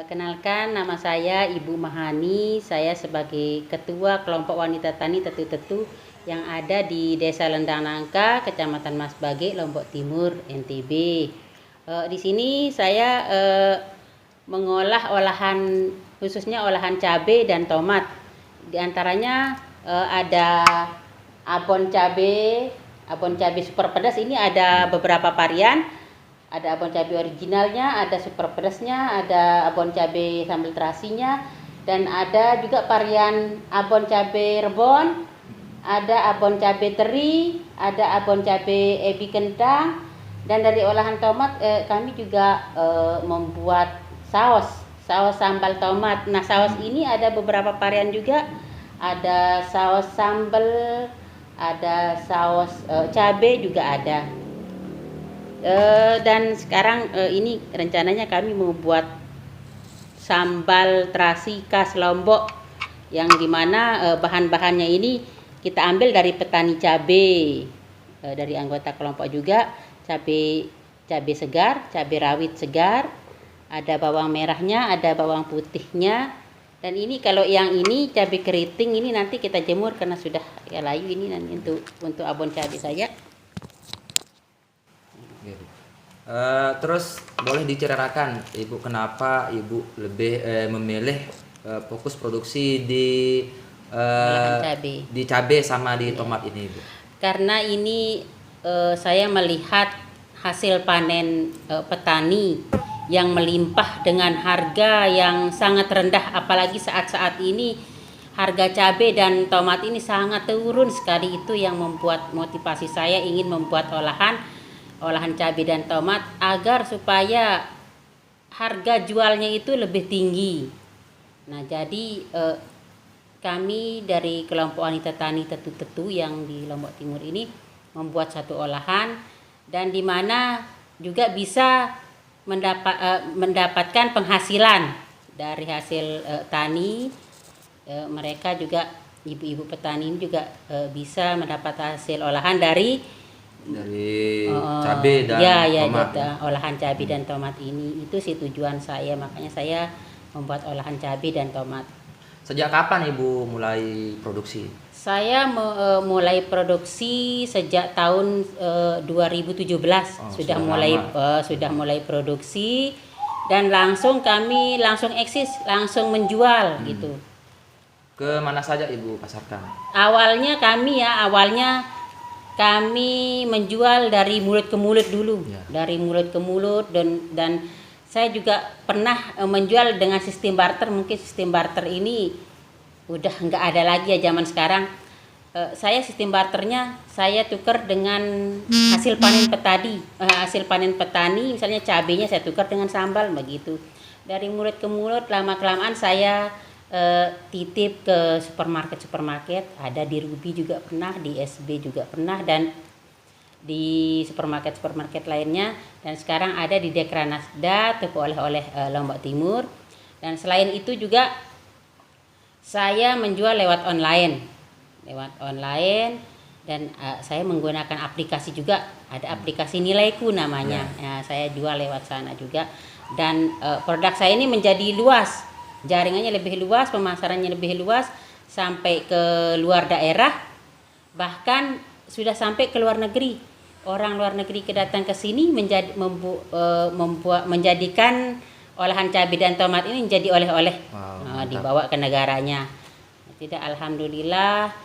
Kenalkan, nama saya Ibu Mahani. Saya sebagai Ketua Kelompok Wanita Tani Tetu-Tetu yang ada di Desa Lendang Nangka, Kecamatan Masbage, Lombok Timur, NTB. Di sini saya mengolah olahan, khususnya olahan cabai dan tomat. Di antaranya ada abon cabai super pedas. Ini ada beberapa varian. Ada abon cabai originalnya, ada super pedasnya, ada abon cabai sambal terasinya, dan ada juga varian abon cabai rebon, ada abon cabai teri, ada abon cabai ebi kentang, dan dari olahan tomat kami juga membuat saus sambal tomat. Nah, saus ini ada beberapa varian juga, ada saus sambal, ada saus cabai juga ada. Dan sekarang ini rencananya kami membuat sambal terasi khas Lombok, yang dimana bahan-bahannya ini kita ambil dari petani cabai, dari anggota kelompok juga, cabai segar, cabai rawit segar, ada bawang merahnya, ada bawang putihnya, dan ini kalau yang ini cabai keriting ini nanti kita jemur karena sudah ya layu. Ini nanti untuk abon cabai saja. Terus boleh diceritakan Ibu kenapa Ibu lebih memilih fokus produksi di cabai sama di tomat ini, Ibu? Karena ini saya melihat hasil panen petani yang melimpah dengan harga yang sangat rendah, apalagi saat-saat ini harga cabai dan tomat ini sangat turun sekali. Itu yang membuat motivasi saya ingin membuat olahan cabai dan tomat agar supaya harga jualnya itu lebih tinggi. Nah, jadi kami dari kelompok wanita tani Tetu-Tetu yang di Lombok Timur ini membuat satu olahan, dan di mana juga bisa mendapatkan penghasilan dari hasil tani. Mereka juga, ibu-ibu petani ini juga bisa mendapat hasil olahan dari cabai dan tomat. Olahan cabai dan tomat ini, itu sih tujuan saya, makanya saya membuat olahan cabai dan tomat. Sejak kapan Ibu mulai produksi? Saya mulai produksi sejak tahun 2017. Sudah mulai produksi, dan kami langsung eksis, langsung menjual gitu. Ke mana saja Ibu pasarkan? Awalnya kami menjual dari mulut ke mulut dulu, dari mulut ke mulut, dan saya juga pernah menjual dengan sistem barter. Mungkin sistem barter ini udah nggak ada lagi ya zaman sekarang. Saya sistem barternya saya tukar dengan hasil panen petani, misalnya cabenya saya tukar dengan sambal begitu. Dari mulut ke mulut, lama kelamaan saya titip ke supermarket, ada di Ruby juga pernah, di SB juga pernah, dan di supermarket lainnya, dan sekarang ada di Dekranasda, toko oleh-oleh Lombok Timur. Dan selain itu juga saya menjual lewat online, dan saya menggunakan aplikasi juga, ada aplikasi Nilaiku namanya. Saya jual lewat sana juga, dan produk saya ini menjadi luas, jaringannya lebih luas, pemasarannya lebih luas, sampai ke luar daerah, bahkan sudah sampai ke luar negeri. Orang luar negeri datang ke sini menjadikan olahan cabai dan tomat ini menjadi oleh-oleh, dibawa ke negaranya. Tidak, alhamdulillah,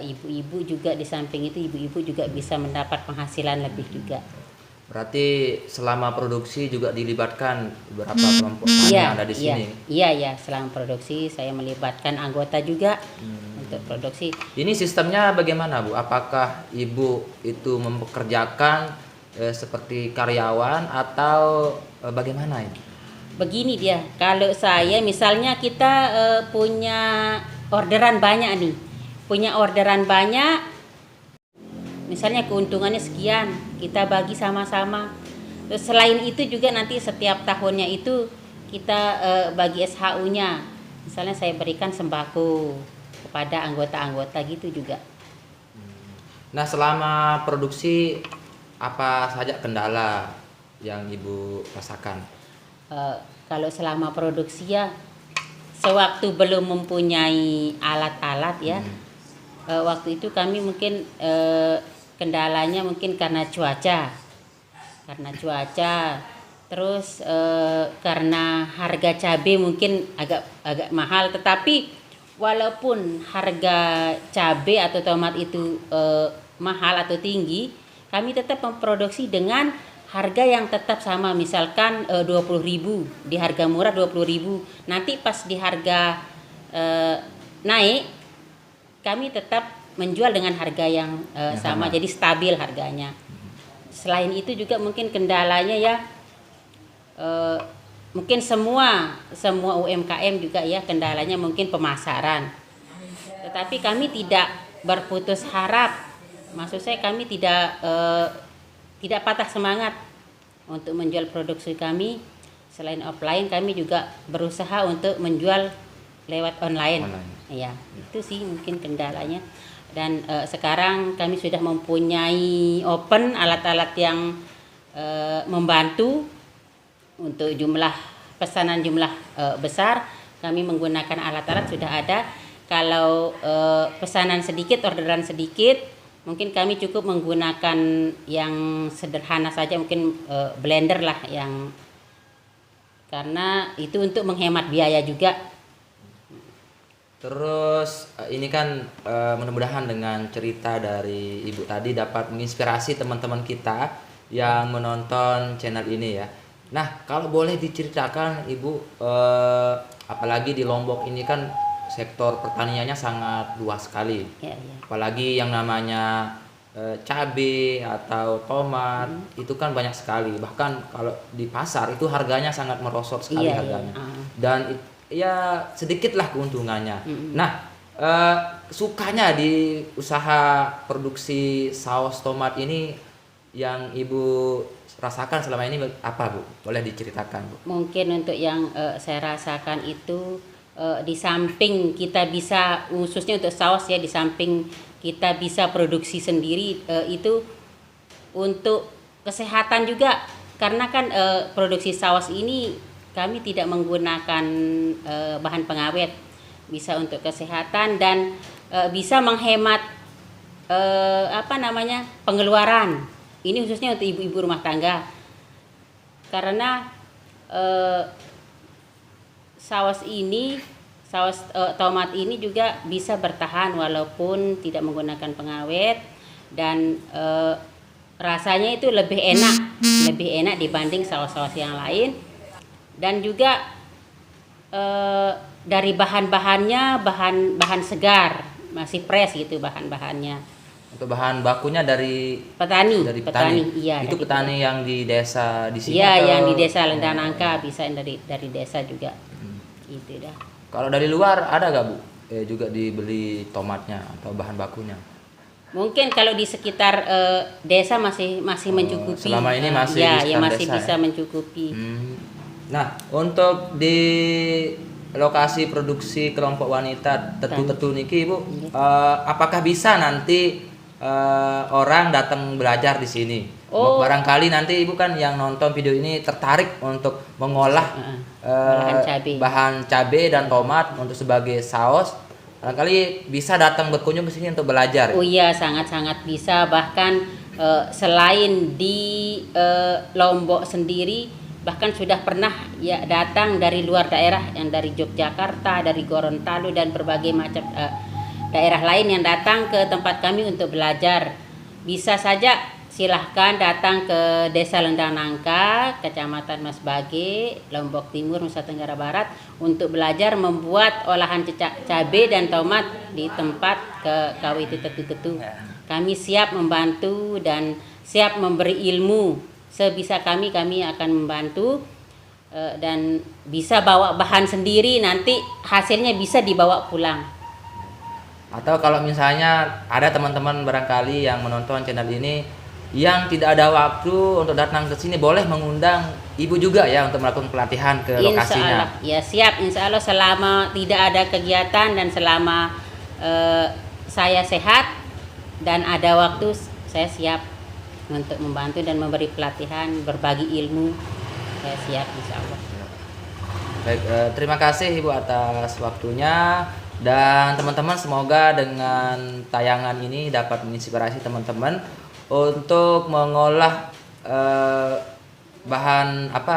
ibu-ibu juga di samping itu ibu-ibu juga bisa mendapat penghasilan lebih juga. Berarti selama produksi juga dilibatkan beberapa kelompok tani yang ada di sini. Iya, selama produksi saya melibatkan anggota juga untuk produksi. Ini sistemnya bagaimana, Bu? Apakah Ibu itu mempekerjakan seperti karyawan atau bagaimana ini? Begini dia, kalau saya misalnya kita punya orderan banyak, misalnya keuntungannya sekian, kita bagi sama-sama. Terus selain itu juga nanti setiap tahunnya itu kita bagi SHU-nya. Misalnya saya berikan sembako kepada anggota-anggota gitu juga. Nah, selama produksi apa saja kendala yang Ibu rasakan? kalau selama produksi ya, sewaktu belum mempunyai alat-alat ya, waktu itu kami mungkin kendalanya mungkin karena cuaca, terus karena harga cabai mungkin agak mahal, tetapi walaupun harga cabai atau tomat itu mahal atau tinggi, kami tetap memproduksi dengan harga yang tetap sama, misalkan 20.000, di harga murah 20.000. Nanti pas di harga naik, kami tetap menjual dengan harga yang sama, jadi stabil harganya. Selain itu juga mungkin kendalanya ya, mungkin semua UMKM juga ya, kendalanya mungkin pemasaran. Tetapi kami tidak berputus harap, maksud saya kami tidak patah semangat untuk menjual produksi kami. Selain offline, kami juga berusaha untuk menjual lewat online. Ya, itu sih mungkin kendalanya. Dan sekarang kami sudah mempunyai open alat-alat yang membantu untuk pesanan jumlah besar. Kami menggunakan alat-alat sudah ada. Kalau pesanan sedikit, orderan sedikit, mungkin kami cukup menggunakan yang sederhana saja, mungkin blender lah, karena itu untuk menghemat biaya juga. Terus ini kan mudah-mudahan dengan cerita dari Ibu tadi dapat menginspirasi teman-teman kita yang menonton channel ini ya. Nah, kalau boleh diceritakan Ibu, apalagi di Lombok ini kan sektor pertaniannya sangat luas sekali. Ya. Apalagi yang namanya cabai atau tomat itu kan banyak sekali. Bahkan kalau di pasar itu harganya sangat merosot sekali harganya. Dan ya sedikitlah keuntungannya. Nah, sukanya di usaha produksi saus tomat ini yang Ibu rasakan selama ini apa, Bu? Boleh diceritakan, Bu? Mungkin untuk yang saya rasakan itu, di samping kita bisa, khususnya untuk saus ya, di samping kita bisa produksi sendiri, itu untuk kesehatan juga, karena kan produksi saus ini kami tidak menggunakan bahan pengawet, bisa untuk kesehatan dan bisa menghemat pengeluaran. Ini khususnya untuk ibu-ibu rumah tangga, karena saus tomat ini juga bisa bertahan walaupun tidak menggunakan pengawet, dan rasanya itu lebih enak dibanding saus-saus yang lain. Dan juga dari bahan-bahannya bahan segar, masih fresh gitu bahan-bahannya. Untuk bahan bakunya dari petani. Iya, itu petani yang di desa di sini. Iya, atau yang di desa Lendang Nangka, bisa dari desa juga. Itu dah. Kalau dari luar ada gak, Bu? Juga dibeli tomatnya atau bahan bakunya? Mungkin kalau di sekitar desa masih mencukupi. Selama ini masih masih desa, bisa mencukupi. Nah, untuk di lokasi produksi kelompok wanita tetu-tetu niki, Bu, apakah bisa nanti orang datang belajar di sini? Barangkali nanti Ibu kan yang nonton video ini tertarik untuk mengolah bahan cabai dan tomat untuk sebagai saus. Barangkali bisa datang berkunjung ke sini untuk belajar. Oh iya, sangat-sangat bisa. Bahkan selain di Lombok sendiri, bahkan sudah pernah ya datang dari luar daerah, yang dari Yogyakarta, dari Gorontalo dan berbagai macam daerah lain yang datang ke tempat kami untuk belajar. Bisa saja silahkan datang ke Desa Lendang Nangka, Kecamatan Masbage, Lombok Timur, Nusa Tenggara Barat, untuk belajar membuat olahan cabai dan tomat di tempat KWT Tetu-Tetu. Kami siap membantu dan siap memberi ilmu. Sebisa kami akan membantu, dan bisa bawa bahan sendiri, nanti hasilnya bisa dibawa pulang. Atau kalau misalnya ada teman-teman barangkali yang menonton channel ini yang tidak ada waktu untuk datang ke sini, boleh mengundang Ibu juga ya untuk melakukan pelatihan ke lokasinya. Insya Allah, ya siap. Insya Allah selama tidak ada kegiatan dan selama saya sehat dan ada waktu, saya siap untuk membantu dan memberi pelatihan, berbagi ilmu. Saya siap, insya Allah. Baik, terima kasih Ibu atas waktunya, dan teman-teman semoga dengan tayangan ini dapat menginspirasi teman-teman untuk mengolah bahan apa?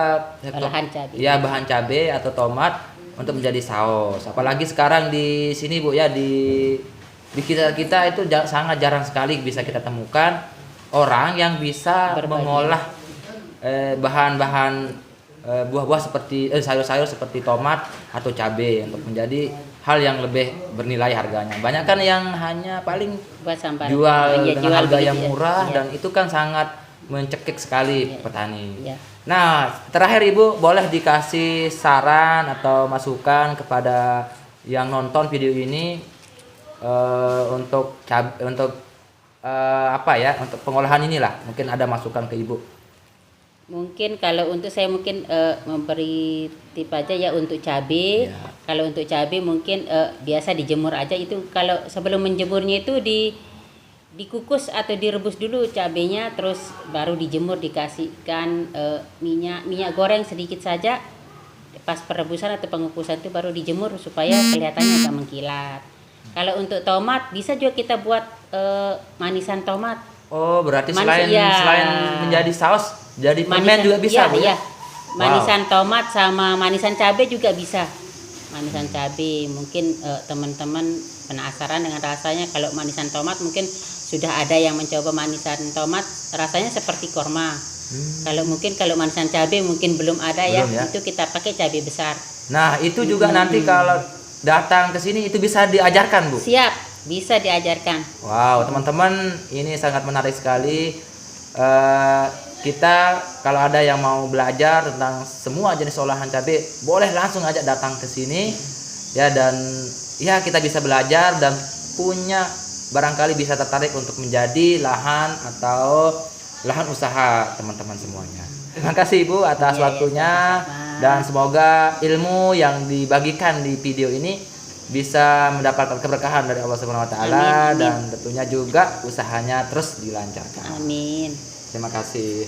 Olahan cabai. Ya, bahan cabai atau tomat untuk menjadi saus. Apalagi sekarang di sini Bu ya, di kita itu sangat jarang sekali bisa kita temukan orang yang bisa mengolah bahan-bahan buah-buah seperti sayur-sayur seperti tomat atau cabai untuk menjadi hal yang lebih bernilai harganya. Banyak kan yang hanya paling Buat sampai jual ya, dengan jual harga begitu yang ya. murah, Iya. dan itu kan sangat mencekik sekali petani. Iya. Nah, terakhir Ibu boleh dikasih saran atau masukan kepada yang nonton video ini untuk apa ya, untuk pengolahan inilah. Mungkin ada masukan ke Ibu. Mungkin kalau untuk saya mungkin memberi tip aja ya untuk cabai. Ya. Kalau untuk cabai mungkin biasa dijemur aja itu. Kalau sebelum menjemurnya itu dikukus atau direbus dulu cabainya, terus baru dijemur, dikasihkan minyak goreng sedikit saja. Pas perebusan atau pengukusan itu baru dijemur supaya kelihatannya agak mengkilat. Kalau untuk tomat bisa juga kita buat manisan tomat. Oh, berarti Manis, selain iya. selain menjadi saus, jadi permen juga bisa, iya, Bu ya? iya. Manisan tomat sama manisan cabai juga bisa. Manisan cabai mungkin teman-teman penasaran dengan rasanya. Kalau manisan tomat mungkin sudah ada yang mencoba manisan tomat, rasanya seperti korma. Kalau manisan cabai mungkin belum ada. Belum ya? Itu kita pakai cabai besar. Nah, itu juga nanti kalau datang ke sini itu bisa diajarkan, Bu? Siap, bisa diajarkan. Wow, teman-teman, ini sangat menarik sekali. Kita kalau ada yang mau belajar tentang semua jenis olahan cabai, boleh langsung aja datang ke sini ya, dan ya kita bisa belajar dan punya barangkali bisa tertarik untuk menjadi lahan atau lahan usaha teman-teman semuanya. Terima kasih Ibu atas Iya, waktunya, sama-sama. dan semoga ilmu yang dibagikan di video ini bisa mendapatkan keberkahan dari Allah Subhanahu wa taala, Amin. dan tentunya juga usahanya terus dilancarkan. Amin. Terima kasih.